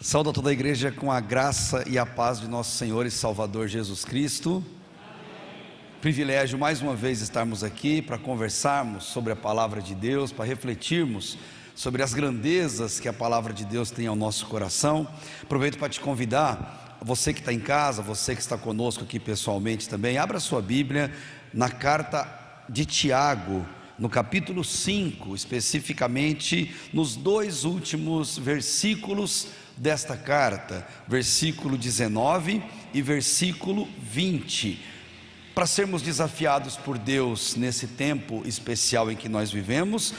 Saúdo a toda a igreja com a graça e a paz de nosso Senhor e Salvador Jesus Cristo. Privilégio mais uma vez estarmos aqui para conversarmos sobre a palavra de Deus, para refletirmos sobre as grandezas que a palavra de Deus tem ao nosso coração. Aproveito para te convidar, você que está em casa, você que está conosco aqui pessoalmente também, abra sua Bíblia na carta de Tiago, no capítulo 5, especificamente nos dois últimos versículos desta carta, versículo 19 e versículo 20, para sermos desafiados por Deus nesse tempo especial em que nós vivemos,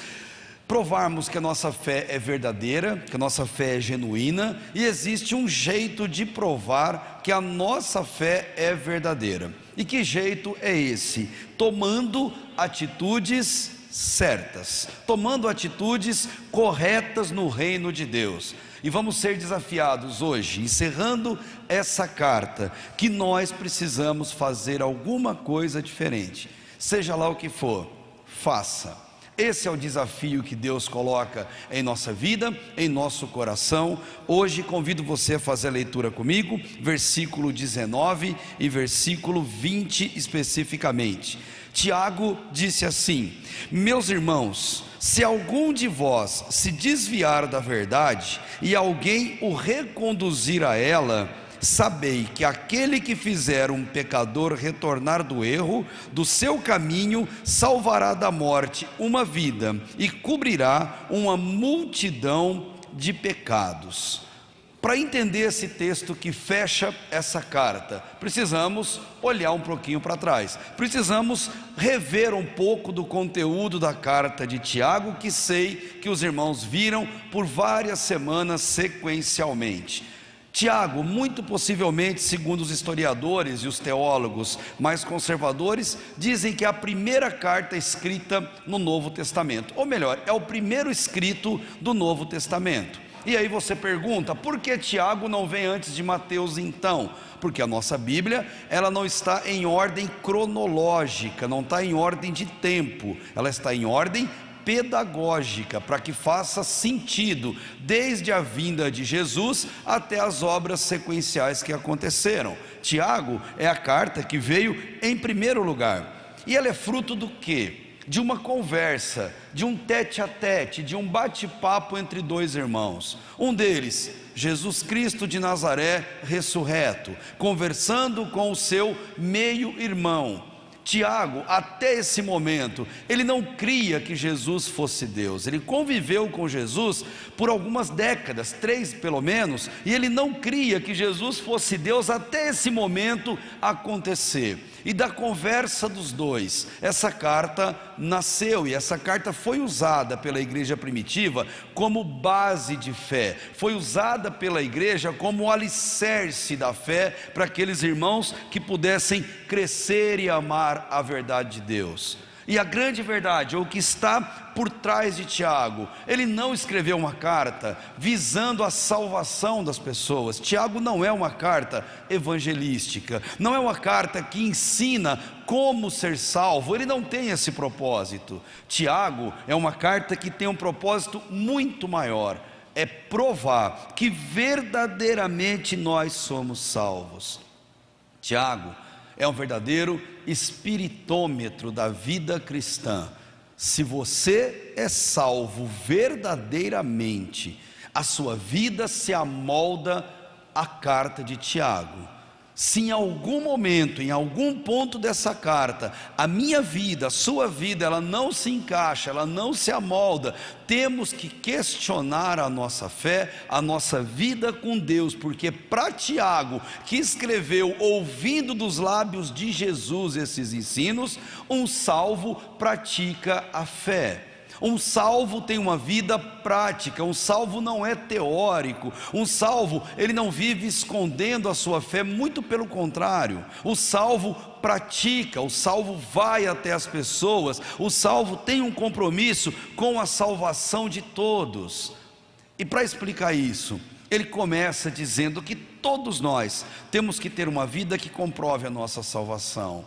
provarmos que a nossa fé é verdadeira, que a nossa fé é genuína, e existe um jeito de provar que a nossa fé é verdadeira. E que jeito é esse? Tomando atitudes certas, tomando atitudes corretas no reino de Deus. E vamos ser desafiados hoje, encerrando essa carta, que nós precisamos fazer alguma coisa diferente, seja lá o que for, faça. Esse é o desafio que Deus coloca em nossa vida, em nosso coração. Hoje convido você a fazer a leitura comigo, versículo 19 e versículo 20 especificamente. Tiago disse assim: meus irmãos, se algum de vós se desviar da verdade e alguém o reconduzir a ela, sabei que aquele que fizer um pecador retornar do erro, do seu caminho, salvará da morte uma vida e cobrirá uma multidão de pecados. Para entender esse texto que fecha essa carta, precisamos olhar um pouquinho para trás, precisamos rever um pouco do conteúdo da carta de Tiago, que sei que os irmãos viram por várias semanas sequencialmente. Tiago, muito possivelmente, segundo os historiadores e os teólogos mais conservadores, dizem que é a primeira carta escrita no Novo Testamento, ou melhor, é o primeiro escrito do Novo Testamento. E aí você pergunta, por que Tiago não vem antes de Mateus então? Porque a nossa Bíblia, ela não está em ordem cronológica, não está em ordem de tempo, ela está em ordem pedagógica, para que faça sentido, desde a vinda de Jesus até as obras sequenciais que aconteceram. Tiago é a carta que veio em primeiro lugar, e ela é fruto do quê? De uma conversa, de um tete a tete, de um bate-papo entre dois irmãos. Um deles, Jesus Cristo de Nazaré ressurreto, conversando com o seu meio-irmão. Tiago, até esse momento, ele não cria que Jesus fosse Deus. Ele conviveu com Jesus por algumas décadas, 3 pelo menos, e ele não cria que Jesus fosse Deus até esse momento acontecer. E da conversa dos dois, essa carta nasceu, e essa carta foi usada pela igreja primitiva como base de fé, foi usada pela igreja como alicerce da fé para aqueles irmãos que pudessem crescer e amar a verdade de Deus. E a grande verdade, ou o que está por trás de Tiago, ele não escreveu uma carta visando a salvação das pessoas. Tiago não é uma carta evangelística, não é uma carta que ensina como ser salvo, ele não tem esse propósito. Tiago é uma carta que tem um propósito muito maior, é provar que verdadeiramente nós somos salvos. Tiago é um verdadeiro espiritômetro da vida cristã. Se você é salvo verdadeiramente, a sua vida se amolda à carta de Tiago. Se em algum momento, em algum ponto dessa carta, a minha vida, a sua vida, ela não se encaixa, ela não se amolda, temos que questionar a nossa fé, a nossa vida com Deus, porque para Tiago, que escreveu ouvindo dos lábios de Jesus esses ensinos, um salvo pratica a fé. Um salvo tem uma vida prática, um salvo não é teórico, um salvo ele não vive escondendo a sua fé, muito pelo contrário, o salvo pratica, o salvo vai até as pessoas, o salvo tem um compromisso com a salvação de todos. E para explicar isso, ele começa dizendo que todos nós temos que ter uma vida que comprove a nossa salvação.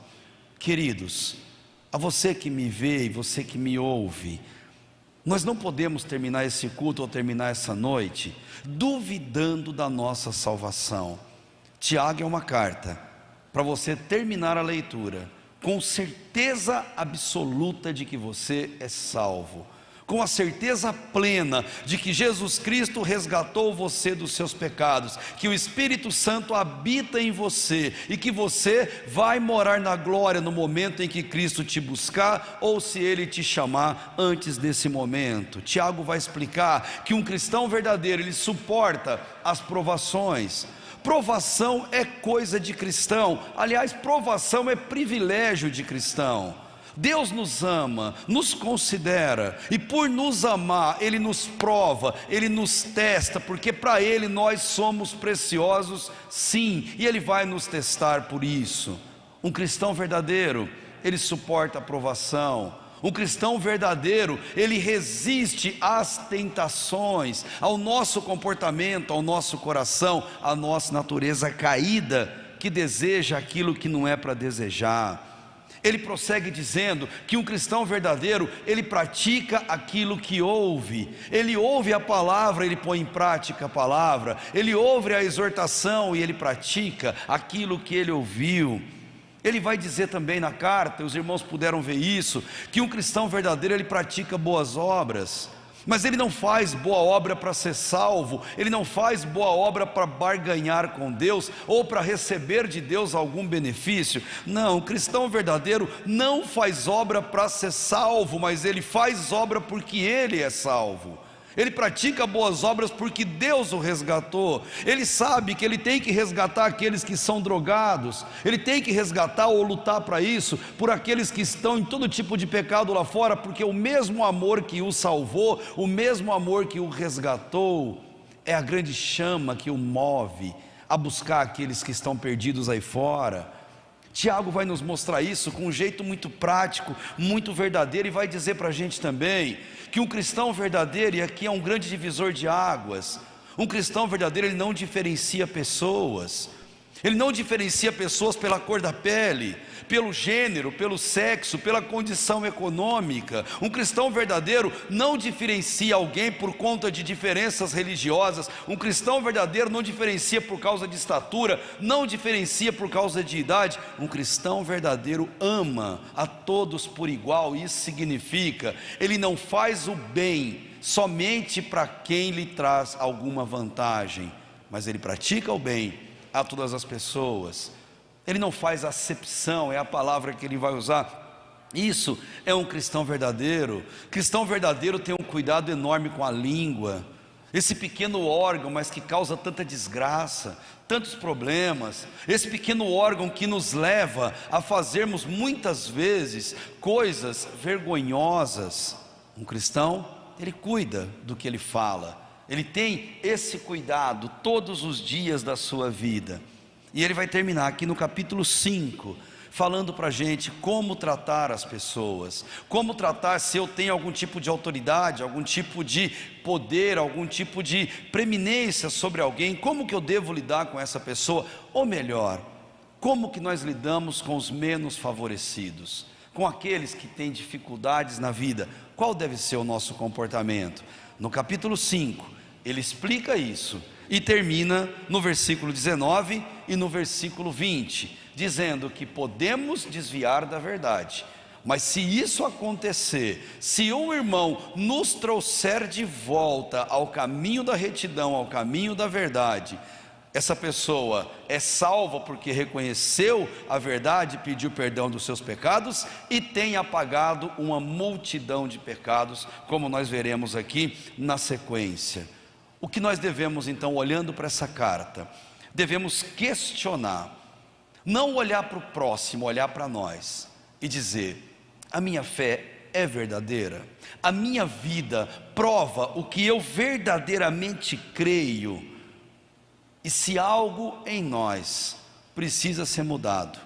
Queridos, a você que me vê e você que me ouve, Nós não podemos terminar esse culto ou terminar essa noite duvidando da nossa salvação. Tiago é uma carta para você terminar a leitura com certeza absoluta de que você é salvo, com a certeza plena de que Jesus Cristo resgatou você dos seus pecados, que o Espírito Santo habita em você e que você vai morar na glória no momento em que Cristo te buscar ou se Ele te chamar antes desse momento. Tiago vai explicar que um cristão verdadeiro, ele suporta as provações. Provação é coisa de cristão, aliás, provação é privilégio de cristão. Deus nos ama, nos considera, e por nos amar, Ele nos prova, Ele nos testa, porque para Ele nós somos preciosos, sim, e Ele vai nos testar por isso. Um cristão verdadeiro, ele suporta a provação. Um cristão verdadeiro, ele resiste às tentações, ao nosso comportamento, ao nosso coração, à nossa natureza caída, que deseja aquilo que não é para desejar. Ele prossegue dizendo que um cristão verdadeiro, ele pratica aquilo que ouve. Ele ouve a palavra, ele põe em prática a palavra. Ele ouve a exortação e ele pratica aquilo que ele ouviu. Ele vai dizer também na carta, os irmãos puderam ver isso, que um cristão verdadeiro, ele pratica boas obras. Mas ele não faz boa obra para ser salvo, ele não faz boa obra para barganhar com Deus, ou para receber de Deus algum benefício. Não, o cristão verdadeiro não faz obra para ser salvo, mas ele faz obra porque ele é salvo. Ele pratica boas obras porque Deus o resgatou. Ele sabe que ele tem que resgatar aqueles que são drogados. Ele tem que resgatar ou lutar para isso por aqueles que estão em todo tipo de pecado lá fora, porque o mesmo amor que o salvou, o mesmo amor que o resgatou, é a grande chama que o move a buscar aqueles que estão perdidos aí fora. Tiago vai nos mostrar isso com um jeito muito prático, muito verdadeiro, e vai dizer para a gente também que um cristão verdadeiro, e aqui é um grande divisor de águas, um cristão verdadeiro, ele não diferencia pessoas. Ele não diferencia pessoas pela cor da pele, pelo gênero, pelo sexo, pela condição econômica. Um cristão verdadeiro não diferencia alguém por conta de diferenças religiosas. Um cristão verdadeiro não diferencia por causa de estatura, não diferencia por causa de idade. Um cristão verdadeiro ama a todos por igual. Isso significa, ele não faz o bem somente para quem lhe traz alguma vantagem, mas ele pratica o bem a todas as pessoas. Ele não faz acepção, é a palavra que ele vai usar. Isso é um cristão verdadeiro. Cristão verdadeiro tem um cuidado enorme com a língua, esse pequeno órgão, mas que causa tanta desgraça, tantos problemas, esse pequeno órgão que nos leva a fazermos muitas vezes coisas vergonhosas. Um cristão, ele cuida do que ele fala. Ele tem esse cuidado todos os dias da sua vida. E ele vai terminar aqui no capítulo 5, falando para a gente como tratar as pessoas. Como tratar se eu tenho algum tipo de autoridade, algum tipo de poder, algum tipo de preeminência sobre alguém. Como que eu devo lidar com essa pessoa? Ou melhor, como que nós lidamos com os menos favorecidos? Com aqueles que têm dificuldades na vida? Qual deve ser o nosso comportamento? No capítulo 5, ele explica isso e termina no versículo 19 e no versículo 20, dizendo que podemos desviar da verdade, mas se isso acontecer, se um irmão nos trouxer de volta ao caminho da retidão, ao caminho da verdade, essa pessoa é salva porque reconheceu a verdade, pediu perdão dos seus pecados e tem apagado uma multidão de pecados, como nós veremos aqui na sequência. O que nós devemos então, olhando para essa carta, devemos questionar, não olhar para o próximo, olhar para nós e dizer: a minha fé é verdadeira? A minha vida prova o que eu verdadeiramente creio? E se algo em nós precisa ser mudado,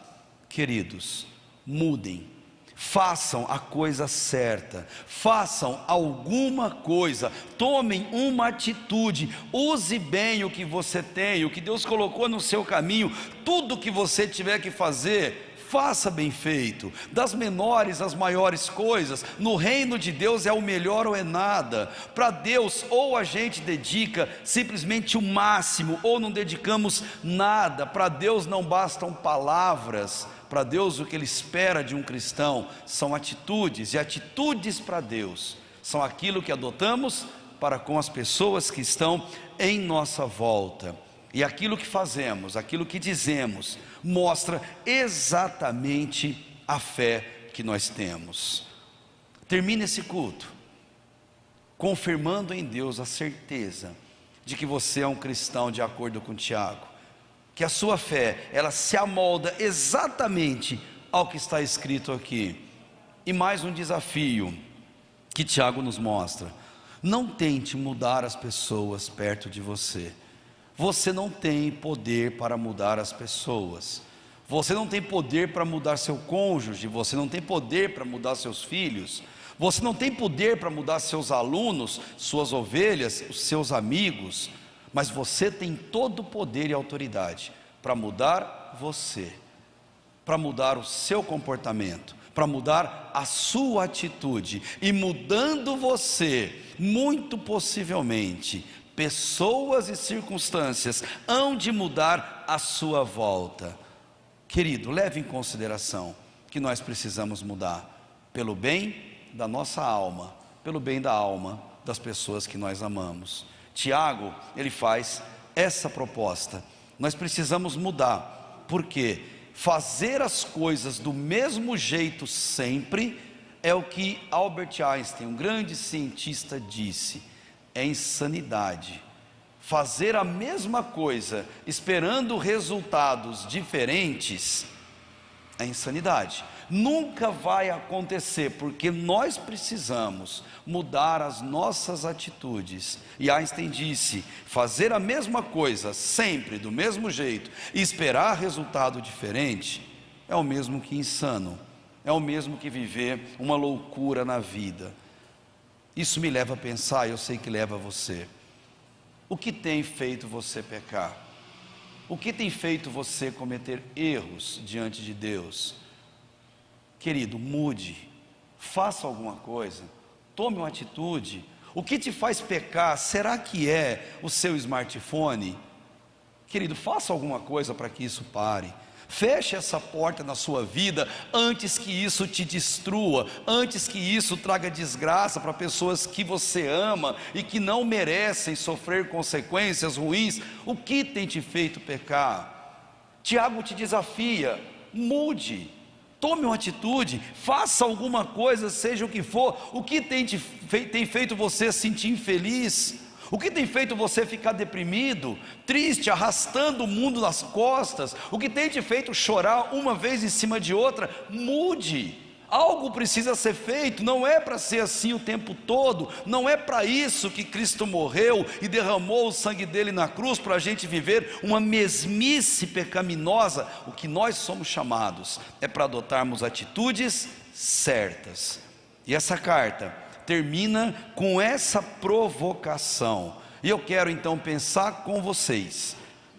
queridos, mudem. Façam a coisa certa, façam alguma coisa, tomem uma atitude, use bem o que você tem, o que Deus colocou no seu caminho. Tudo que você tiver que fazer, faça bem feito, das menores às maiores coisas. No reino de Deus é o melhor ou é nada. Para Deus, ou a gente dedica simplesmente o máximo, ou não dedicamos nada. Para Deus não bastam palavras. Para Deus, o que Ele espera de um cristão são atitudes, e atitudes para Deus são aquilo que adotamos para com as pessoas que estão em nossa volta. E aquilo que fazemos, aquilo que dizemos, mostra exatamente a fé que nós temos. Termine esse culto confirmando em Deus a certeza de que você é um cristão de acordo com Tiago, que a sua fé, ela se amolda exatamente ao que está escrito aqui. E mais um desafio que Tiago nos mostra: não tente mudar as pessoas perto de você. Você não tem poder para mudar as pessoas. Você não tem poder para mudar seu cônjuge. Você não tem poder para mudar seus filhos. Você não tem poder para mudar seus alunos, suas ovelhas, os seus amigos. Mas você tem todo o poder e autoridade para mudar você, para mudar o seu comportamento, para mudar a sua atitude. E mudando você, muito possivelmente, pessoas e circunstâncias hão de mudar à sua volta. Querido, leve em consideração que nós precisamos mudar pelo bem da nossa alma, pelo bem da alma das pessoas que nós amamos. Tiago, ele faz essa proposta. Nós precisamos mudar, porque fazer as coisas do mesmo jeito sempre é o que Albert Einstein, um grande cientista, disse: é insanidade. Fazer a mesma coisa esperando resultados diferentes é insanidade. Nunca vai acontecer, porque nós precisamos mudar as nossas atitudes. E Einstein disse: fazer a mesma coisa sempre do mesmo jeito e esperar resultado diferente é o mesmo que insano, é o mesmo que viver uma loucura na vida. Isso me leva a pensar, eu sei que leva você: o que tem feito você pecar? O que tem feito você cometer erros diante de Deus? Querido, mude, faça alguma coisa, tome uma atitude. O que te faz pecar, será que é o seu smartphone? Querido, faça alguma coisa para que isso pare. Feche essa porta na sua vida antes que isso te destrua, antes que isso traga desgraça para pessoas que você ama e que não merecem sofrer consequências ruins. O que tem te feito pecar? Tiago te desafia: mude, tome uma atitude, faça alguma coisa, seja o que for. O que tem feito você sentir infeliz? O que tem feito você ficar deprimido, triste, arrastando o mundo nas costas? O que tem te feito chorar uma vez em cima de outra? Mude. Algo precisa ser feito. Não é para ser assim o tempo todo. Não é para isso que Cristo morreu e derramou o sangue dele na cruz, para a gente viver uma mesmice pecaminosa. O que nós somos chamados é para adotarmos atitudes certas. E essa carta termina com essa provocação. E eu quero então pensar com vocês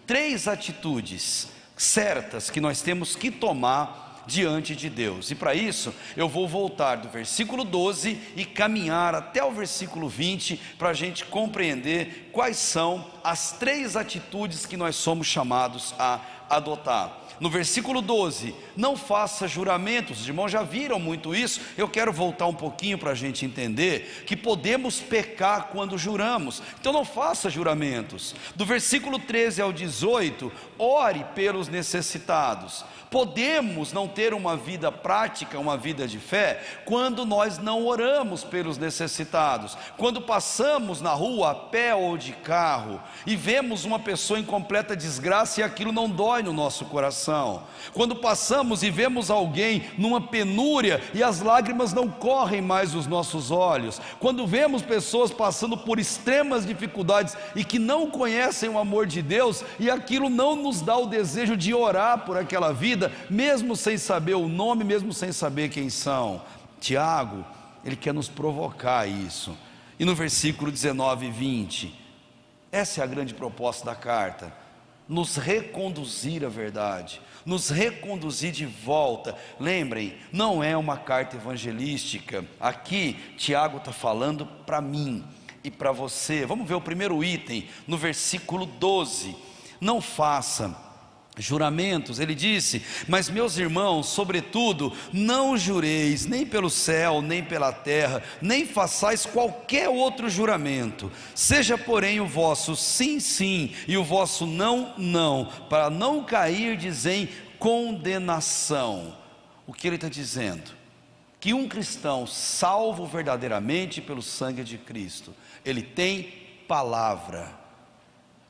3 atitudes certas que nós temos que tomar diante de Deus. E para isso eu vou voltar do versículo 12 e caminhar até o versículo 20, para a gente compreender quais são as 3 atitudes que nós somos chamados a adotar. No versículo 12, não faça juramentos. Os irmãos já viram muito isso. Eu quero voltar um pouquinho para a gente entender que podemos pecar quando juramos. Então não faça juramentos. Do versículo 13 ao 18, ore pelos necessitados. Podemos não ter uma vida prática, uma vida de fé, quando nós não oramos pelos necessitados. Quando passamos na rua a pé ou de carro e vemos uma pessoa em completa desgraça e aquilo não dói no nosso coração. Quando passamos e vemos alguém numa penúria e as lágrimas não correm mais dos nossos olhos. Quando vemos pessoas passando por extremas dificuldades e que não conhecem o amor de Deus, e aquilo não nos dá o desejo de orar por aquela vida, mesmo sem saber o nome, mesmo sem saber quem são. Tiago, ele quer nos provocar a isso. E no versículo 19 e 20, essa é a grande proposta da carta: nos reconduzir à verdade, nos reconduzir de volta. Lembrem, não é uma carta evangelística. Aqui Tiago está falando para mim e para você. Vamos ver o primeiro item, no versículo 12. Não faça juramentos. Ele disse: mas meus irmãos, sobretudo, não jureis nem pelo céu, nem pela terra, nem façais qualquer outro juramento. Seja porém o vosso sim, sim, e o vosso não, não, para não cairdes em condenação. O que ele está dizendo? Que um cristão salvo verdadeiramente pelo sangue de Cristo, ele tem palavra.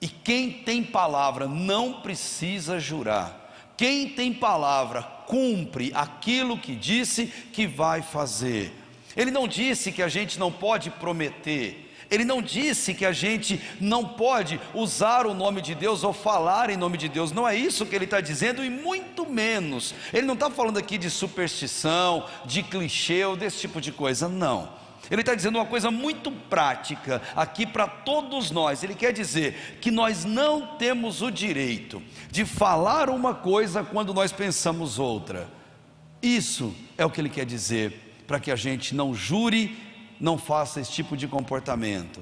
E quem tem palavra não precisa jurar. Quem tem palavra cumpre aquilo que disse que vai fazer. Ele não disse que a gente não pode prometer. Ele não disse que a gente não pode usar o nome de Deus ou falar em nome de Deus. Não é isso que ele está dizendo, e muito menos. Ele não está falando aqui de superstição, de clichê ou desse tipo de coisa, não. Ele está dizendo uma coisa muito prática aqui para todos nós. Ele quer dizer que nós não temos o direito de falar uma coisa quando nós pensamos outra. Isso é o que ele quer dizer, para que a gente não jure, não faça esse tipo de comportamento.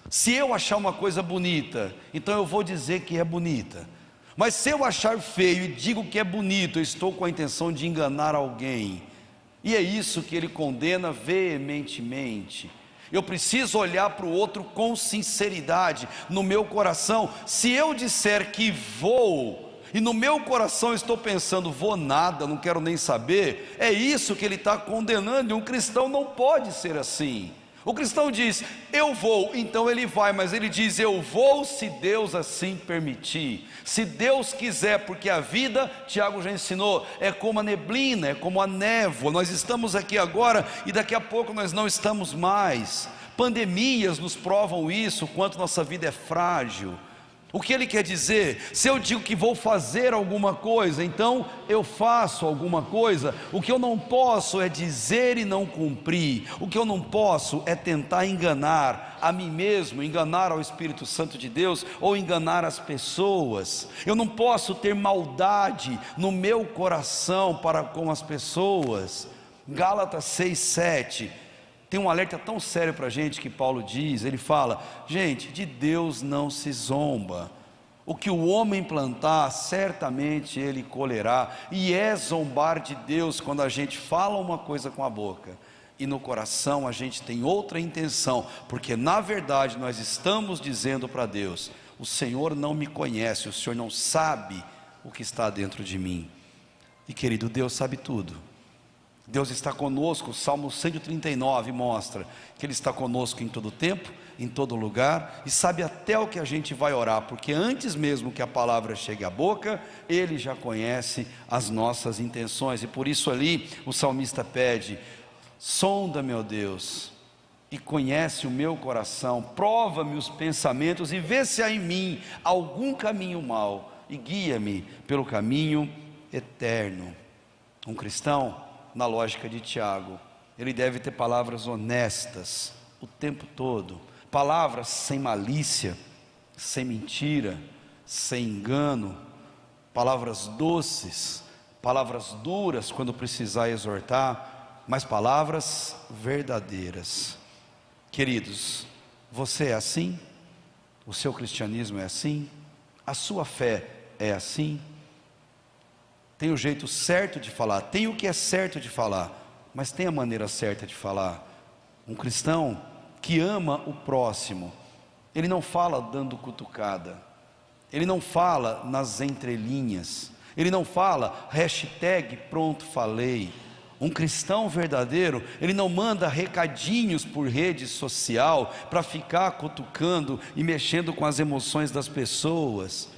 Se eu achar uma coisa bonita, então eu vou dizer que é bonita. Mas se eu achar feio e digo que é bonito, eu estou com a intenção de enganar alguém. E é isso que ele condena veementemente. Eu preciso olhar para o outro com sinceridade no meu coração. Se eu disser que vou, e no meu coração estou pensando, vou nada, não quero nem saber, é isso que ele está condenando. E um cristão não pode ser assim. O cristão diz, eu vou, então ele vai, mas ele diz, eu vou se Deus assim permitir, se Deus quiser, porque a vida, Tiago já ensinou, é como a neblina, é como a névoa. Nós estamos aqui agora e daqui a pouco nós não estamos mais. Pandemias nos provam isso, o quanto nossa vida é frágil. O que ele quer dizer? Se eu digo que vou fazer alguma coisa, então eu faço alguma coisa. O que eu não posso é dizer e não cumprir. O que eu não posso é tentar enganar a mim mesmo, enganar ao Espírito Santo de Deus, ou enganar as pessoas. Eu não posso ter maldade no meu coração para com as pessoas. Gálatas 6:7 tem um alerta tão sério para a gente que Paulo diz. Ele fala, gente, de Deus não se zomba. O que o homem plantar, certamente ele colherá. E é zombar de Deus quando a gente fala uma coisa com a boca e no coração a gente tem outra intenção, porque na verdade nós estamos dizendo para Deus, o Senhor não me conhece, o Senhor não sabe o que está dentro de mim. E querido, Deus sabe tudo. Deus está conosco. O Salmo 139 mostra que Ele está conosco em todo tempo, em todo lugar, e sabe até o que a gente vai orar, porque antes mesmo que a palavra chegue à boca, Ele já conhece as nossas intenções. E por isso ali o salmista pede, sonda-me, ó Deus, e conhece o meu coração, prova-me os pensamentos e vê se há em mim algum caminho mau, e guia-me pelo caminho eterno. Um cristão, na lógica de Tiago, ele deve ter palavras honestas o tempo todo, palavras sem malícia, sem mentira, sem engano, palavras doces, palavras duras quando precisar exortar, mas palavras verdadeiras. Queridos, você é assim? O seu cristianismo é assim? A sua fé é assim? Tem o jeito certo de falar, tem o que é certo de falar, mas tem a maneira certa de falar. Um cristão que ama o próximo, ele não fala dando cutucada, ele não fala nas entrelinhas, ele não fala hashtag pronto falei. Um cristão verdadeiro, ele não manda recadinhos por rede social para ficar cutucando e mexendo com as emoções das pessoas.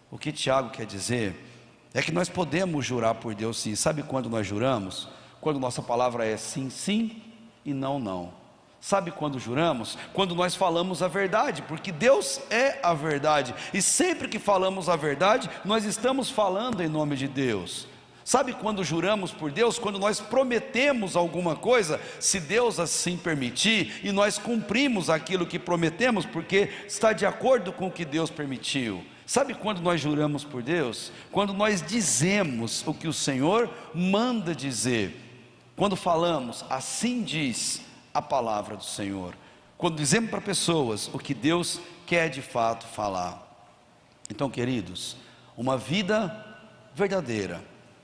O que Tiago quer dizer é que nós podemos jurar por Deus sim. Sabe quando nós juramos? Quando nossa palavra é sim, sim e não, não. Sabe quando juramos? Quando nós falamos a verdade, porque Deus é a verdade, e sempre que falamos a verdade, nós estamos falando em nome de Deus. Sabe quando juramos por Deus? Quando nós prometemos alguma coisa, se Deus assim permitir, e nós cumprimos aquilo que prometemos, porque está de acordo com o que Deus permitiu. Sabe quando nós juramos por Deus? Quando nós dizemos o que o Senhor manda dizer. Quando falamos, assim diz a palavra do Senhor. Quando dizemos para pessoas o que Deus quer de fato falar. Então, queridos, uma vida verdadeira,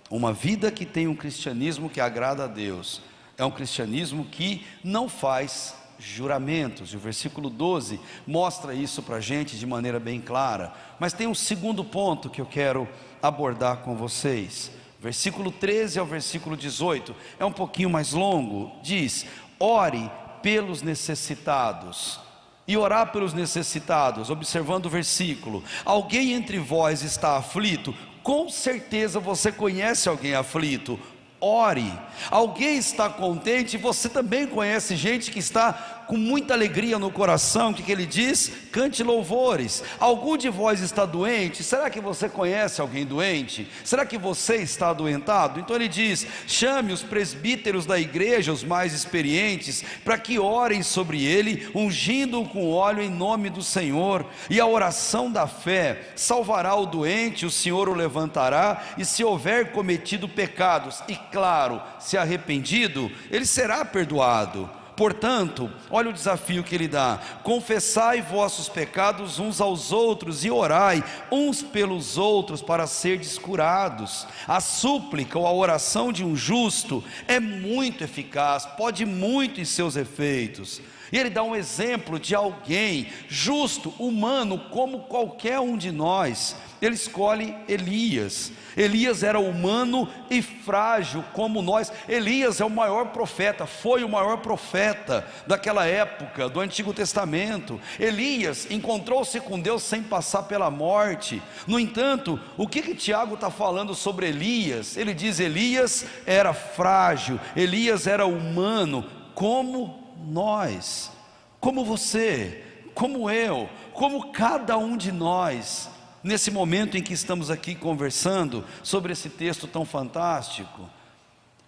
uma vida que tem um cristianismo que agrada a Deus, é um cristianismo que não faz juramentos, e o versículo 12 mostra isso para a gente de maneira bem clara. Mas tem um segundo ponto que eu quero abordar com vocês, versículo 13 ao versículo 18, é um pouquinho mais longo. Diz: ore pelos necessitados. E orar pelos necessitados, observando o versículo: alguém entre vós está aflito? Com certeza você conhece alguém aflito. Ore. Alguém está contente? Você também conhece gente que está com muita alegria no coração. O que ele diz? Cante louvores. Algum de vós está doente? Será que você conhece alguém doente? Será que você está adoentado? Então ele diz: chame os presbíteros da igreja, os mais experientes, para que orem sobre ele, ungindo-o com óleo em nome do Senhor. E a oração da fé salvará o doente, o Senhor o levantará, e se houver cometido pecados, e claro, se arrependido, ele será perdoado. Portanto, olha o desafio que ele dá: confessai vossos pecados uns aos outros e orai uns pelos outros para serdes curados. A súplica ou a oração de um justo é muito eficaz, pode muito em seus efeitos. E ele dá um exemplo de alguém justo, humano, como qualquer um de nós. Ele escolhe Elias. Elias era humano e frágil como nós. Elias é o maior profeta, foi o maior profeta daquela época, do Antigo Testamento. Elias encontrou-se com Deus sem passar pela morte. No entanto, o que Tiago está falando sobre Elias? Ele diz: Elias era frágil, Elias era humano, como nós, como você, como eu, como cada um de nós. Nesse momento em que estamos aqui conversando sobre esse texto tão fantástico,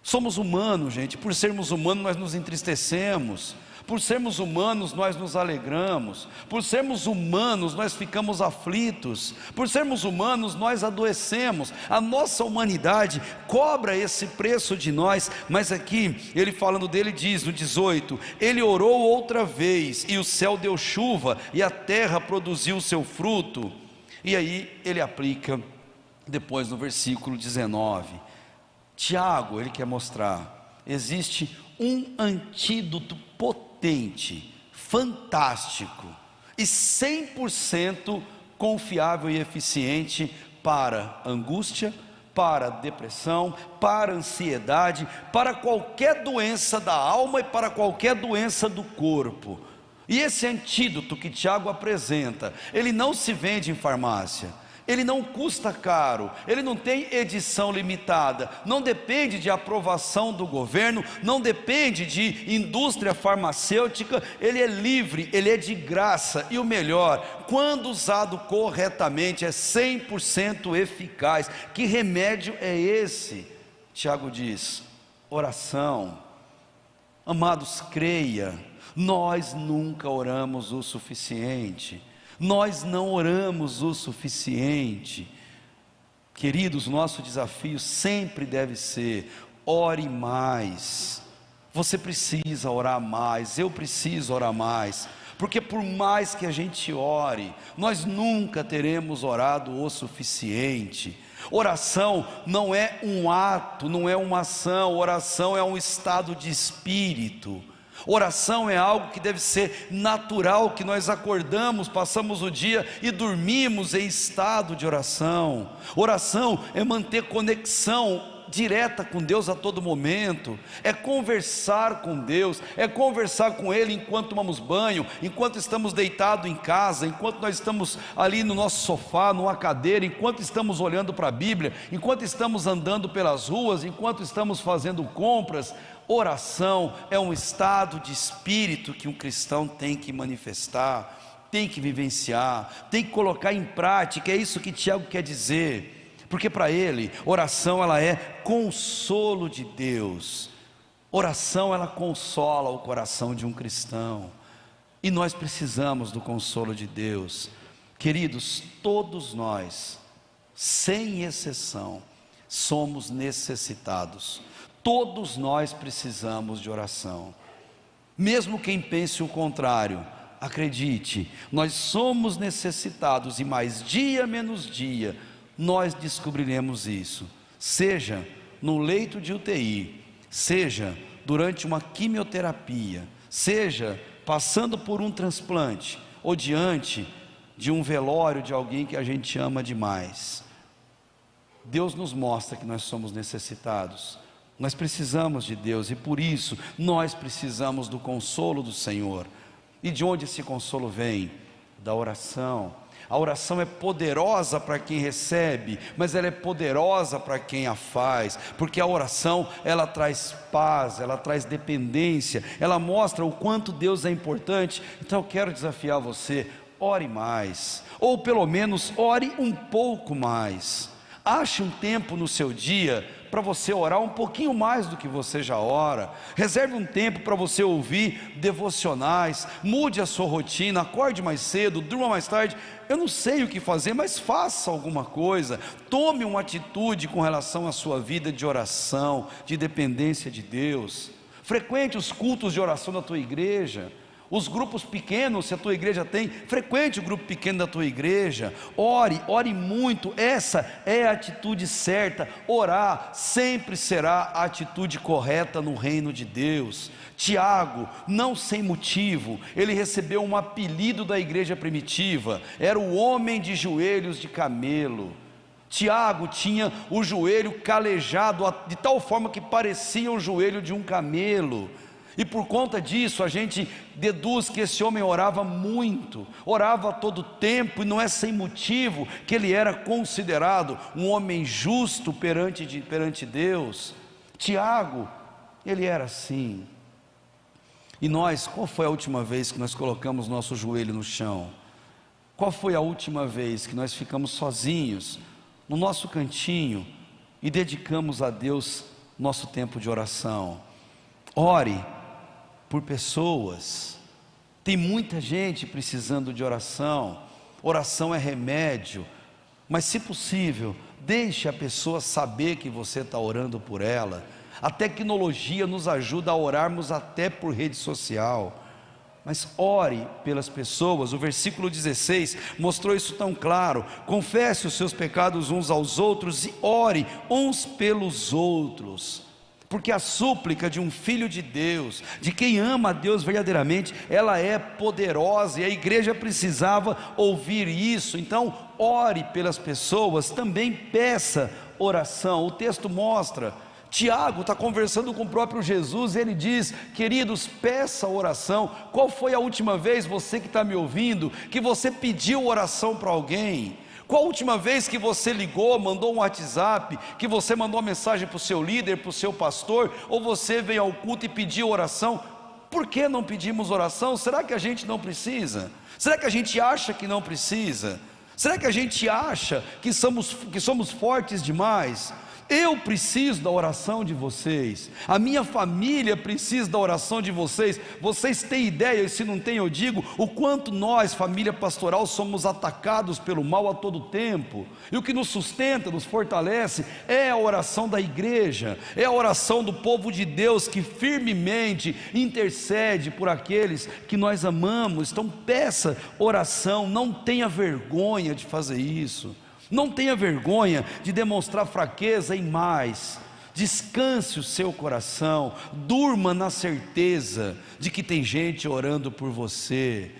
somos humanos, gente. Por sermos humanos nós nos entristecemos, por sermos humanos nós nos alegramos, por sermos humanos nós ficamos aflitos, por sermos humanos nós adoecemos. A nossa humanidade cobra esse preço de nós. Mas aqui ele falando dele diz no 18: ele orou outra vez e o céu deu chuva e a terra produziu o seu fruto. E aí ele aplica depois no versículo 19. Tiago, ele quer mostrar: existe um antídoto potente, fantástico e 100% confiável e eficiente para angústia, para depressão, para ansiedade, para qualquer doença da alma e para qualquer doença do corpo. E esse antídoto que Tiago apresenta, ele não se vende em farmácia, ele não custa caro, ele não tem edição limitada, não depende de aprovação do governo, não depende de indústria farmacêutica. Ele é livre, ele é de graça, e o melhor, quando usado corretamente, é 100% eficaz. Que remédio é esse? Tiago diz: oração. Amados, creia, nós nunca oramos o suficiente, nós não oramos o suficiente. Queridos, nosso desafio sempre deve ser: ore mais. Você precisa orar mais, eu preciso orar mais, porque por mais que a gente ore, nós nunca teremos orado o suficiente. Oração não é um ato, não é uma ação, oração é um estado de espírito. Oração é algo que deve ser natural, que nós acordamos, passamos o dia e dormimos em estado de oração. Oração é manter conexão direta com Deus a todo momento, é conversar com Deus, é conversar com Ele enquanto tomamos banho, enquanto estamos deitados em casa, enquanto nós estamos ali no nosso sofá, numa cadeira, enquanto estamos olhando para a Bíblia, enquanto estamos andando pelas ruas, enquanto estamos fazendo compras. Oração é um estado de espírito que um cristão tem que manifestar, tem que vivenciar, tem que colocar em prática. É isso que Tiago quer dizer, porque para ele, oração ela é consolo de Deus. Oração ela consola o coração de um cristão, e nós precisamos do consolo de Deus. Queridos, todos nós, sem exceção, somos necessitados. Todos nós precisamos de oração. Mesmo quem pense o contrário, acredite, nós somos necessitados, e mais dia menos dia, nós descobriremos isso. Seja no leito de UTI, seja durante uma quimioterapia, seja passando por um transplante, ou diante de um velório de alguém que a gente ama demais. Deus nos mostra que nós somos necessitados. Nós precisamos de Deus, e por isso nós precisamos do consolo do Senhor. E de onde esse consolo vem? Da oração. A oração é poderosa para quem recebe, mas ela é poderosa para quem a faz, porque a oração, ela traz paz, ela traz dependência, ela mostra o quanto Deus é importante. Então eu quero desafiar você: ore mais, ou pelo menos ore um pouco mais. Ache um tempo no seu dia para você orar um pouquinho mais do que você já ora. Reserve um tempo para você ouvir devocionais. Mude a sua rotina, acorde mais cedo, durma mais tarde. Eu não sei o que fazer, mas faça alguma coisa. Tome uma atitude com relação à sua vida de oração, de dependência de Deus. Frequente os cultos de oração da tua igreja. Os grupos pequenos, se a tua igreja tem, frequente o grupo pequeno da tua igreja. Ore muito. Essa é a atitude certa. Orar sempre será a atitude correta no reino de Deus. Tiago, não sem motivo, ele recebeu um apelido da igreja primitiva: era o homem de joelhos de camelo. Tiago tinha o joelho calejado de tal forma que parecia o joelho de um camelo. E por conta disso a gente deduz que esse homem orava muito, orava a todo tempo, e não é sem motivo que ele era considerado um homem justo perante Deus. Tiago, ele era assim. E nós, qual foi a última vez que nós colocamos nosso joelho no chão? Qual foi a última vez que nós ficamos sozinhos, no nosso cantinho, e dedicamos a Deus nosso tempo de oração? Ore por pessoas. Tem muita gente precisando de oração. Oração é remédio, mas se possível, deixe a pessoa saber que você está orando por ela. A tecnologia nos ajuda a orarmos até por rede social, mas ore pelas pessoas. O versículo 16 mostrou isso tão claro: confesse os seus pecados uns aos outros e ore uns pelos outros. Porque a súplica de um filho de Deus, de quem ama a Deus verdadeiramente, ela é poderosa, e a igreja precisava ouvir isso. Então ore pelas pessoas, também peça oração. O texto mostra, Tiago está conversando com o próprio Jesus, e ele diz: queridos, peça oração. Qual foi a última vez, você que está me ouvindo, que você pediu oração para alguém? Qual a última vez que você ligou, mandou um WhatsApp, que você mandou uma mensagem para o seu líder, para o seu pastor, ou você veio ao culto e pediu oração? Por que não pedimos oração? Será que a gente não precisa? Será que a gente acha que não precisa? Será que a gente acha que somos fortes demais? Eu preciso da oração de vocês, a minha família precisa da oração de vocês. Vocês têm ideia, e se não têm eu digo, o quanto nós, família pastoral, somos atacados pelo mal a todo tempo, e o que nos sustenta, nos fortalece, é a oração da igreja, é a oração do povo de Deus, que firmemente intercede por aqueles que nós amamos. Então peça oração, não tenha vergonha de fazer isso. Não tenha vergonha de demonstrar fraqueza, e mais, descanse o seu coração, durma na certeza de que tem gente orando por você.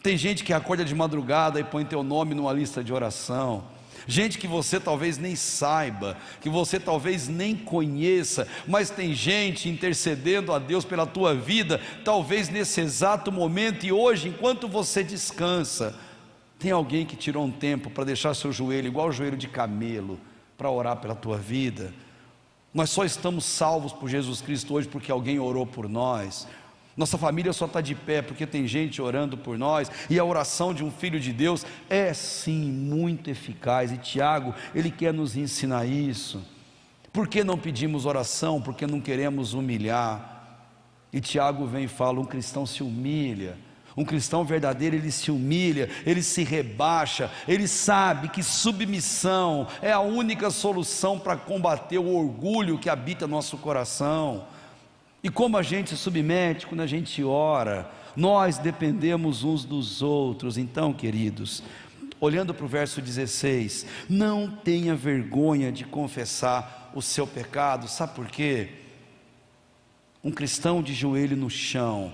Tem gente que acorda de madrugada e põe teu nome numa lista de oração. Gente que você talvez nem saiba, que você talvez nem conheça, mas tem gente intercedendo a Deus pela tua vida, talvez nesse exato momento. E hoje, enquanto você descansa, tem alguém que tirou um tempo para deixar seu joelho igual o joelho de camelo, para orar pela tua vida. Nós só estamos salvos por Jesus Cristo hoje porque alguém orou por nós. Nossa família só está de pé porque tem gente orando por nós. E a oração de um filho de Deus é sim muito eficaz, e Tiago, ele quer nos ensinar isso. Por que não pedimos oração? Porque não queremos humilhar. E Tiago vem e fala: um cristão se humilha. Um cristão verdadeiro, ele se humilha, ele se rebaixa, ele sabe que submissão é a única solução para combater o orgulho que habita nosso coração. E como a gente se submete quando a gente ora? Nós dependemos uns dos outros. Então, queridos, olhando para o verso 16, não tenha vergonha de confessar o seu pecado. Sabe por quê? Um cristão de joelho no chão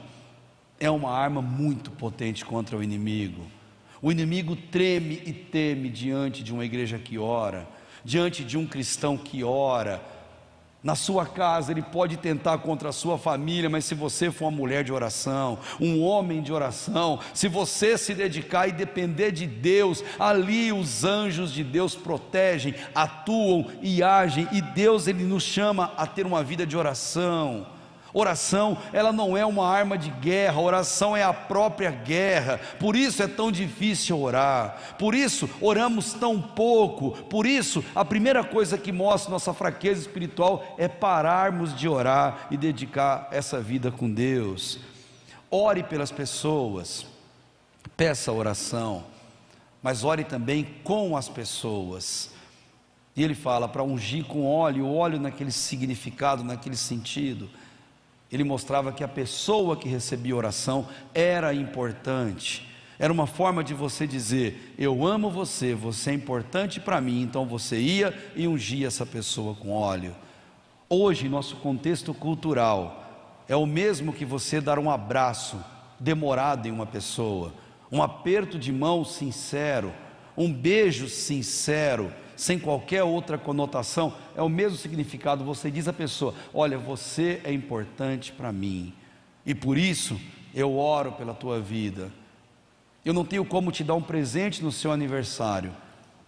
é uma arma muito potente contra o inimigo. O inimigo treme e teme diante de uma igreja que ora, diante de um cristão que ora. Na sua casa ele pode tentar contra a sua família, mas se você for uma mulher de oração, um homem de oração, se você se dedicar e depender de Deus, ali os anjos de Deus protegem, atuam e agem, e Deus, ele nos chama a ter uma vida de oração. Oração, ela não é uma arma de guerra, oração é a própria guerra. Por isso é tão difícil orar, por isso oramos tão pouco, por isso a primeira coisa que mostra nossa fraqueza espiritual é pararmos de orar e dedicar essa vida com Deus. Ore pelas pessoas, peça oração, mas ore também com as pessoas. E ele fala para ungir com óleo, o óleo naquele significado, naquele sentido. Ele mostrava que a pessoa que recebia oração era importante, era uma forma de você dizer: eu amo você, você é importante para mim. Então você ia e ungia essa pessoa com óleo. Hoje nosso contexto cultural é o mesmo que você dar um abraço demorado em uma pessoa, um aperto de mão sincero, um beijo sincero, sem qualquer outra conotação, é o mesmo significado. Você diz à pessoa: olha, você é importante para mim, e por isso eu oro pela tua vida. Eu não tenho como te dar um presente no seu aniversário,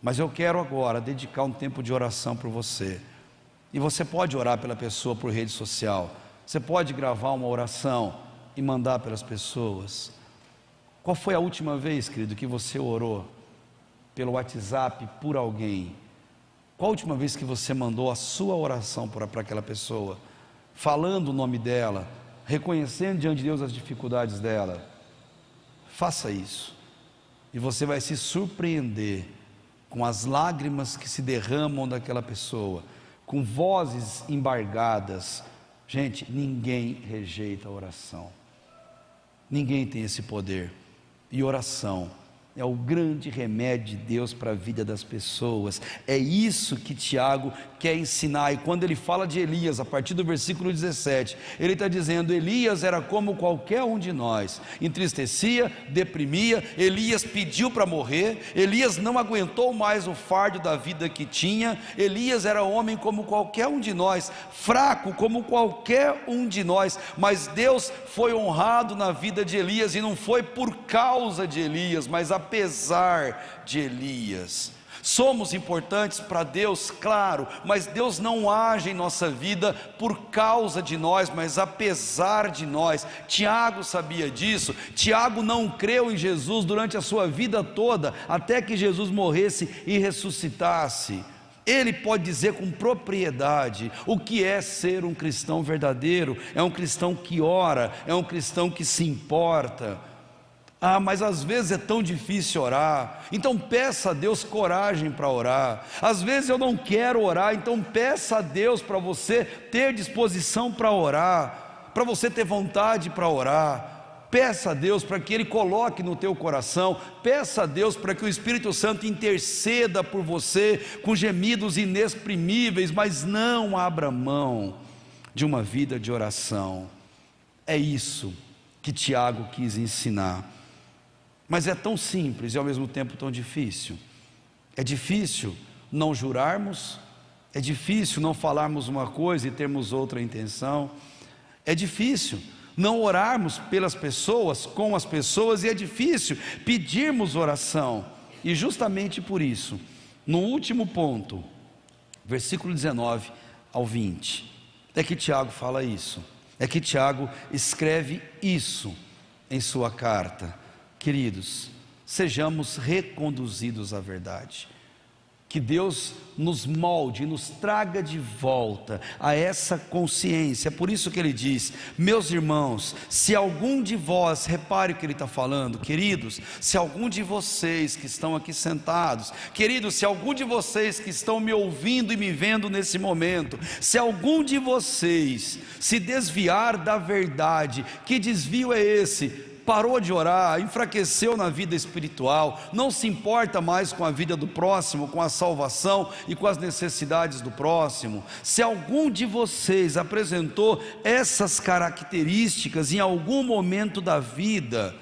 mas eu quero agora dedicar um tempo de oração por você. E você pode orar pela pessoa por rede social, você pode gravar uma oração e mandar pelas pessoas. Qual foi a última vez, querido, que você orou pelo WhatsApp por alguém? Qual a última vez que você mandou a sua oração para aquela pessoa, falando o nome dela, reconhecendo diante de Deus as dificuldades dela? Faça isso, e você vai se surpreender com as lágrimas que se derramam daquela pessoa, com vozes embargadas. Gente, ninguém rejeita a oração, ninguém tem esse poder, e oração é o grande remédio de Deus para a vida das pessoas. É isso que Tiago quer ensinar. E quando ele fala de Elias, a partir do versículo 17, ele está dizendo: Elias era como qualquer um de nós, entristecia, deprimia. Elias pediu para morrer, Elias não aguentou mais o fardo da vida que tinha. Elias era homem como qualquer um de nós, fraco como qualquer um de nós, mas Deus foi honrado na vida de Elias, e não foi por causa de Elias, mas apesar de Elias. Somos importantes para Deus, claro, mas Deus não age em nossa vida por causa de nós, mas apesar de nós. Tiago sabia disso. Tiago não creu em Jesus durante a sua vida toda, até que Jesus morresse e ressuscitasse. Ele pode dizer com propriedade o que é ser um cristão verdadeiro. É um cristão que ora, é um cristão que se importa. Ah, mas às vezes é tão difícil orar, então peça a Deus coragem para orar. Às vezes eu não quero orar, então peça a Deus para você ter disposição para orar, para você ter vontade para orar. Peça a Deus para que Ele coloque no teu coração, peça a Deus para que o Espírito Santo interceda por você com gemidos inexprimíveis, mas não abra mão de uma vida de oração. É isso que Tiago quis ensinar. Mas é tão simples e ao mesmo tempo tão difícil. É difícil não jurarmos, é difícil não falarmos uma coisa e termos outra intenção, é difícil não orarmos pelas pessoas, com as pessoas, e é difícil pedirmos oração. E justamente por isso, no último ponto, versículo 19 ao 20, é que Tiago fala isso, é que Tiago escreve isso em sua carta. Queridos, sejamos reconduzidos à verdade. Que Deus nos molde, nos traga de volta a essa consciência. É por isso que ele diz: meus irmãos, se algum de vós, repare o que ele está falando, queridos, se algum de vocês que estão aqui sentados, queridos, se algum de vocês que estão me ouvindo e me vendo nesse momento, se algum de vocês se desviar da verdade, que desvio é esse? Parou de orar, enfraqueceu na vida espiritual, não se importa mais com a vida do próximo, com a salvação e com as necessidades do próximo. Se algum de vocês apresentou essas características em algum momento da vida,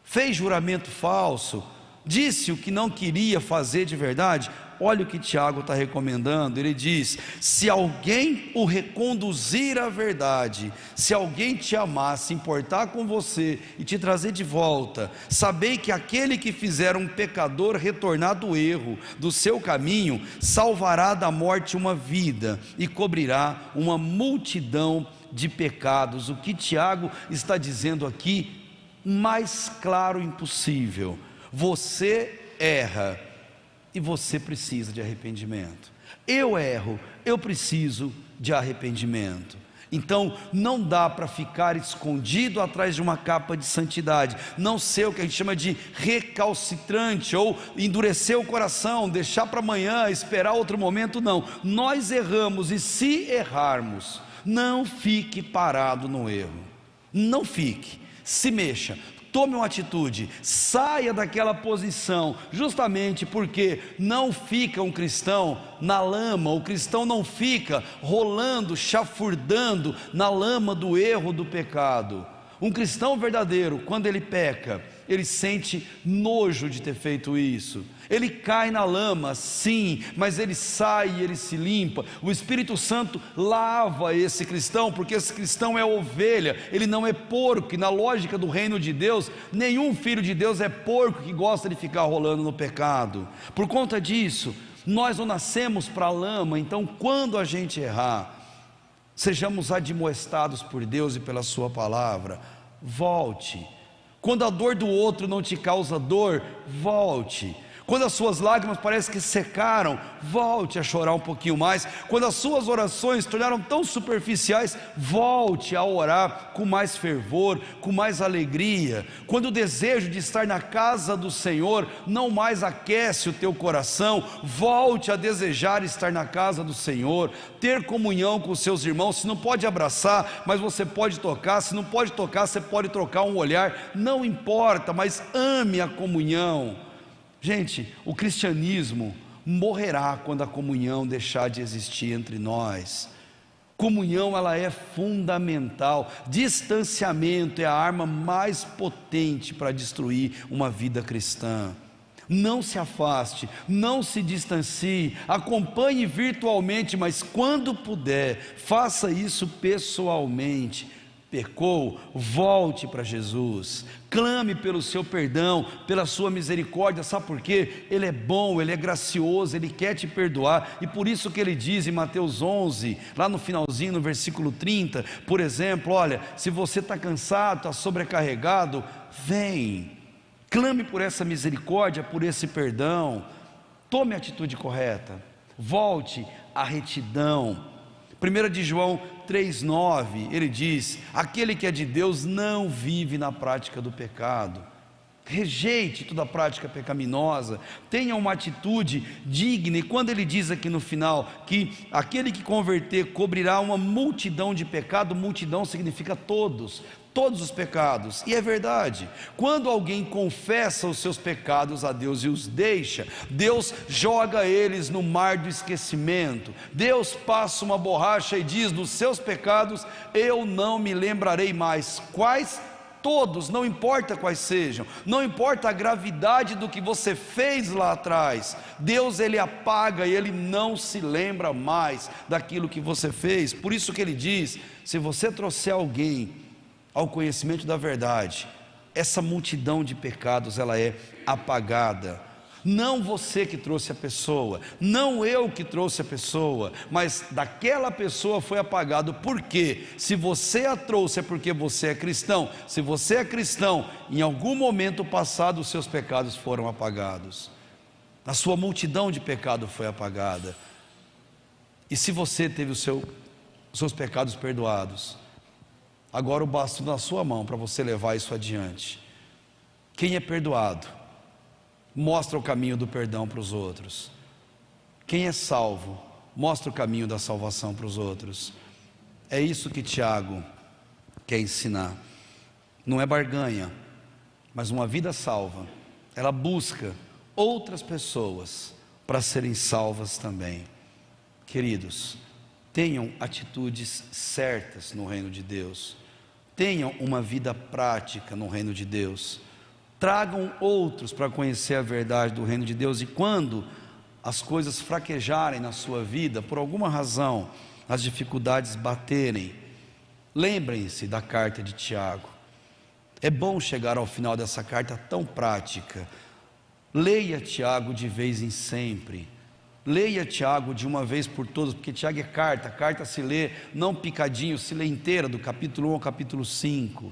fez juramento falso, disse o que não queria fazer de verdade, olha o que Tiago está recomendando. Ele diz: se alguém o reconduzir à verdade, se alguém te amar, se importar com você e te trazer de volta, sabei que aquele que fizer um pecador retornar do erro, do seu caminho, salvará da morte uma vida e cobrirá uma multidão de pecados. O que Tiago está dizendo aqui, mais claro impossível: você erra e você precisa de arrependimento. Eu erro, eu preciso de arrependimento. Então não dá para ficar escondido atrás de uma capa de santidade, não ser o que a gente chama de recalcitrante, ou endurecer o coração, deixar para amanhã, esperar outro momento. Não, nós erramos, e se errarmos, não fique parado no erro, não fique, se mexa, tome uma atitude, saia daquela posição, justamente porque não fica um cristão na lama, o cristão não fica rolando, chafurdando na lama do erro, do pecado. Um cristão verdadeiro, quando ele peca, ele sente nojo de ter feito isso, ele cai na lama, sim, mas ele sai e ele se limpa. O Espírito Santo lava esse cristão, porque esse cristão é ovelha, ele não é porco, e na lógica do reino de Deus, nenhum filho de Deus é porco que gosta de ficar rolando no pecado. Por conta disso, nós não nascemos para a lama. Então quando a gente errar, sejamos admoestados por Deus e pela sua palavra, volte. Quando a dor do outro não te causa dor, volte. Quando as suas lágrimas parecem que secaram, volte a chorar um pouquinho mais. Quando as suas orações se tornaram tão superficiais, volte a orar com mais fervor, com mais alegria. Quando o desejo de estar na casa do Senhor não mais aquece o teu coração, volte a desejar estar na casa do Senhor, ter comunhão com os seus irmãos. Se não pode abraçar, mas você pode tocar. Se não pode tocar, você pode trocar um olhar, não importa, mas ame a comunhão. Gente, o cristianismo morrerá quando a comunhão deixar de existir entre nós. Comunhão, ela é fundamental. Distanciamento é a arma mais potente para destruir uma vida cristã. Não se afaste, não se distancie, acompanhe virtualmente, mas quando puder, faça isso pessoalmente. Pecou, volte para Jesus, clame pelo seu perdão, pela sua misericórdia. Sabe por quê? Ele é bom, Ele é gracioso, Ele quer te perdoar. E por isso que Ele diz em Mateus 11, lá no finalzinho, no versículo 30, por exemplo: olha, se você está cansado, está sobrecarregado, vem, clame por essa misericórdia, por esse perdão, tome a atitude correta, volte à retidão. 1 de João 3,9, ele diz: aquele que é de Deus não vive na prática do pecado. Rejeite toda prática pecaminosa, tenha uma atitude digna. E quando ele diz aqui no final que aquele que converter cobrirá uma multidão de pecado, multidão significa todos os pecados. E é verdade, quando alguém confessa os seus pecados a Deus e os deixa, Deus joga eles no mar do esquecimento. Deus passa uma borracha e diz: dos seus pecados eu não me lembrarei mais. Quais? Todos, não importa quais sejam, não importa a gravidade do que você fez lá atrás, Deus, Ele apaga e Ele não se lembra mais daquilo que você fez. Por isso que Ele diz: se você trouxer alguém ao conhecimento da verdade, essa multidão de pecados ela é apagada. Não você que trouxe a pessoa, não eu que trouxe a pessoa, mas daquela pessoa foi apagado. Por quê? Se você a trouxe é porque você é cristão. Se você é cristão, em algum momento passado os seus pecados foram apagados. a sua multidão de pecado foi apagada. E se você teve os seus pecados perdoados, agora o bastão na sua mão para você levar isso adiante. Quem é perdoado mostra o caminho do perdão para os outros. Quem é salvo mostra o caminho da salvação para os outros. É isso que Tiago quer ensinar. Não é barganha, mas uma vida salva, ela busca outras pessoas para serem salvas também. Queridos, tenham atitudes certas no reino de Deus, tenham uma vida prática no reino de Deus, tragam outros para conhecer a verdade do reino de Deus. E quando as coisas fraquejarem na sua vida, por alguma razão, as dificuldades baterem, lembrem-se da carta de Tiago. É bom chegar ao final dessa carta tão prática. Leia Tiago de vez em sempre, leia Tiago de uma vez por todas, porque Tiago é carta, a carta se lê não picadinho, se lê inteira, do capítulo 1 ao capítulo 5.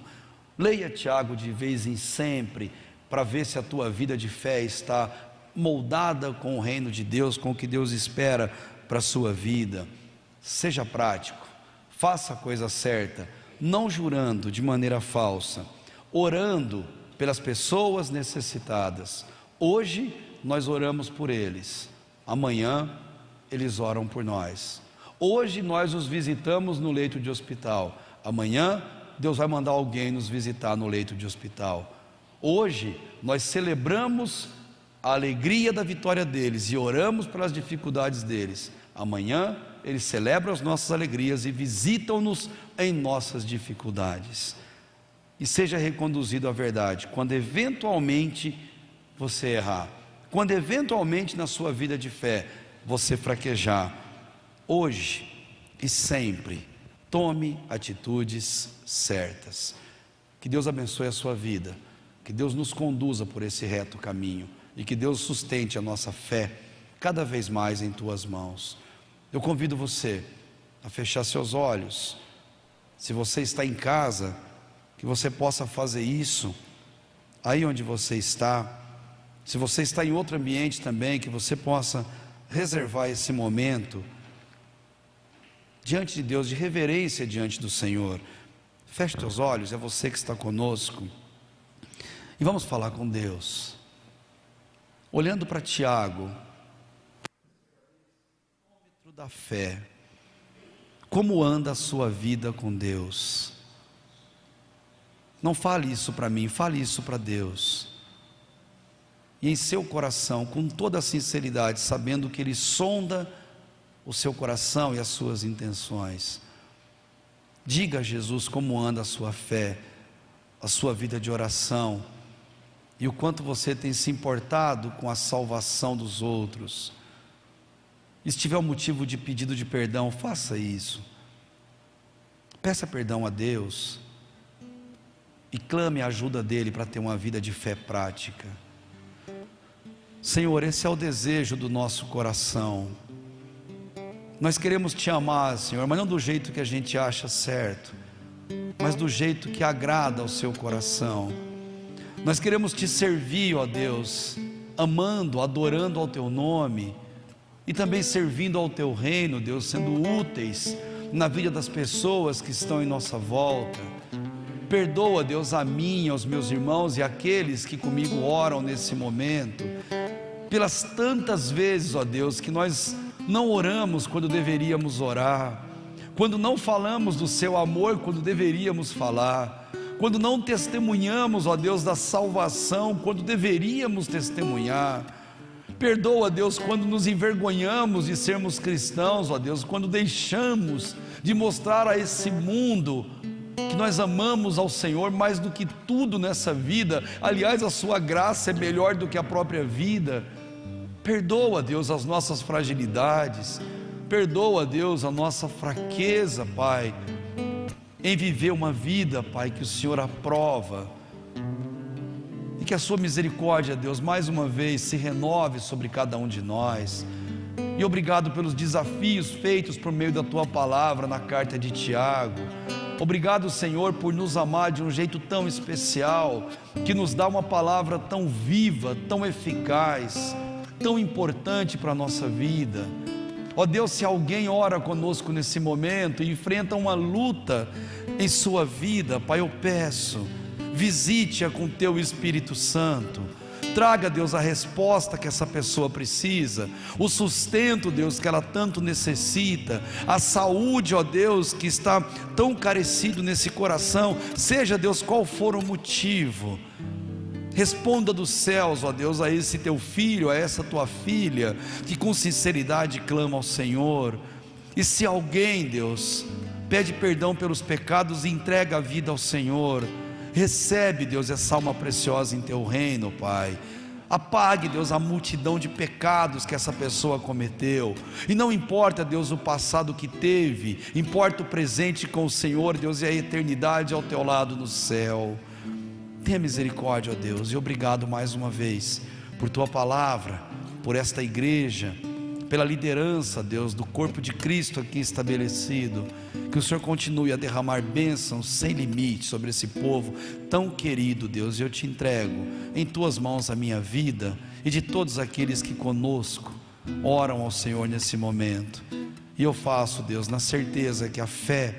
Leia Tiago de vez em sempre, para ver se a tua vida de fé está moldada com o reino de Deus, com o que Deus espera para a sua vida. Seja prático, faça a coisa certa, não jurando de maneira falsa, orando pelas pessoas necessitadas. Hoje nós oramos por eles, amanhã eles oram por nós. Hoje nós os visitamos no leito de hospital, amanhã Deus vai mandar alguém nos visitar no leito de hospital. Hoje nós celebramos a alegria da vitória deles e oramos pelas dificuldades deles, amanhã eles celebram as nossas alegrias e visitam-nos em nossas dificuldades. E seja reconduzido à verdade quando eventualmente você errar, quando eventualmente na sua vida de fé você fraquejar. Hoje e sempre tome atitudes certas. Que Deus abençoe a sua vida, que Deus nos conduza por esse reto caminho e que Deus sustente a nossa fé cada vez mais em tuas mãos. Eu convido você a fechar seus olhos. Se você está em casa, que você possa fazer isso aí onde você está. Se você está em outro ambiente também, que você possa reservar esse momento diante de Deus, de reverência diante do Senhor. Feche teus olhos, é você que está conosco, e vamos falar com Deus, olhando para Tiago, da fé. Como anda a sua vida com Deus? Não fale isso para mim, fale isso para Deus. E em seu coração, com toda a sinceridade, sabendo que Ele sonda o seu coração e as suas intenções, diga a Jesus como anda a sua fé, a sua vida de oração, e o quanto você tem se importado com a salvação dos outros. E se tiver um motivo de pedido de perdão, faça isso. Peça perdão a Deus e clame a ajuda dEle para ter uma vida de fé prática. Senhor, esse é o desejo do nosso coração. Nós queremos Te amar, Senhor, mas não do jeito que a gente acha certo, mas do jeito que agrada ao Seu coração. Nós queremos Te servir, ó Deus, amando, adorando ao Teu nome, e também servindo ao Teu reino, Deus, sendo úteis na vida das pessoas que estão em nossa volta. Perdoa, Deus, a mim, aos meus irmãos e aqueles que comigo oram nesse momento, pelas tantas vezes, ó Deus, que nós não oramos quando deveríamos orar, quando não falamos do Seu amor quando deveríamos falar, quando não testemunhamos, ó Deus, da salvação quando deveríamos testemunhar. Perdoa, Deus, quando nos envergonhamos de sermos cristãos, ó Deus, quando deixamos de mostrar a esse mundo que nós amamos ao Senhor mais do que tudo nessa vida. Aliás, a Sua graça é melhor do que a própria vida. Perdoa, Deus, as nossas fragilidades, perdoa, Deus, a nossa fraqueza, Pai, em viver uma vida, Pai, que o Senhor aprova. E que a Sua misericórdia, Deus, mais uma vez se renove sobre cada um de nós. E obrigado pelos desafios feitos por meio da Tua palavra na carta de Tiago. Obrigado, Senhor, por nos amar de um jeito tão especial, que nos dá uma palavra tão viva, tão eficaz. tão importante para a nossa vida. Ó Deus, se alguém ora conosco nesse momento e enfrenta uma luta em sua vida, Pai, eu peço, visite-a com Teu Espírito Santo. Traga, Deus, a resposta que essa pessoa precisa, o sustento, Deus, que ela tanto necessita, a saúde, ó Deus, que está tão carecido nesse coração, seja, Deus, qual for o motivo. Responda dos céus, ó Deus, a esse teu filho, a essa tua filha, que com sinceridade clama ao Senhor. E se alguém, Deus, pede perdão pelos pecados e entrega a vida ao Senhor, recebe, Deus, essa alma preciosa em teu reino, Pai. Apague, Deus, a multidão de pecados que essa pessoa cometeu, e não importa, Deus, o passado que teve, importa o presente com o Senhor, Deus, e a eternidade ao teu lado no céu. Tenha misericórdia, ó Deus, e obrigado mais uma vez por tua palavra, por esta igreja, pela liderança, Deus, do corpo de Cristo aqui estabelecido. Que o Senhor continue a derramar bênçãos sem limite sobre esse povo tão querido, Deus. E eu te entrego em tuas mãos a minha vida e de todos aqueles que conosco oram ao Senhor nesse momento. E eu faço, Deus, na certeza que a fé,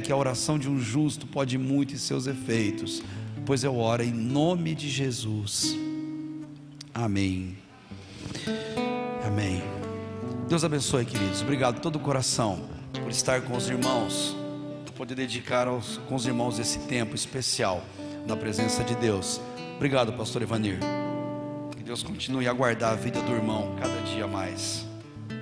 que a oração de um justo pode muito em seus efeitos, pois eu oro em nome de Jesus. Amém. Amém. Deus abençoe, queridos. Obrigado de todo o coração por estar com os irmãos, por poder dedicar com os irmãos esse tempo especial na presença de Deus. Obrigado, pastor Evanir. Que Deus continue a guardar a vida do irmão cada dia mais.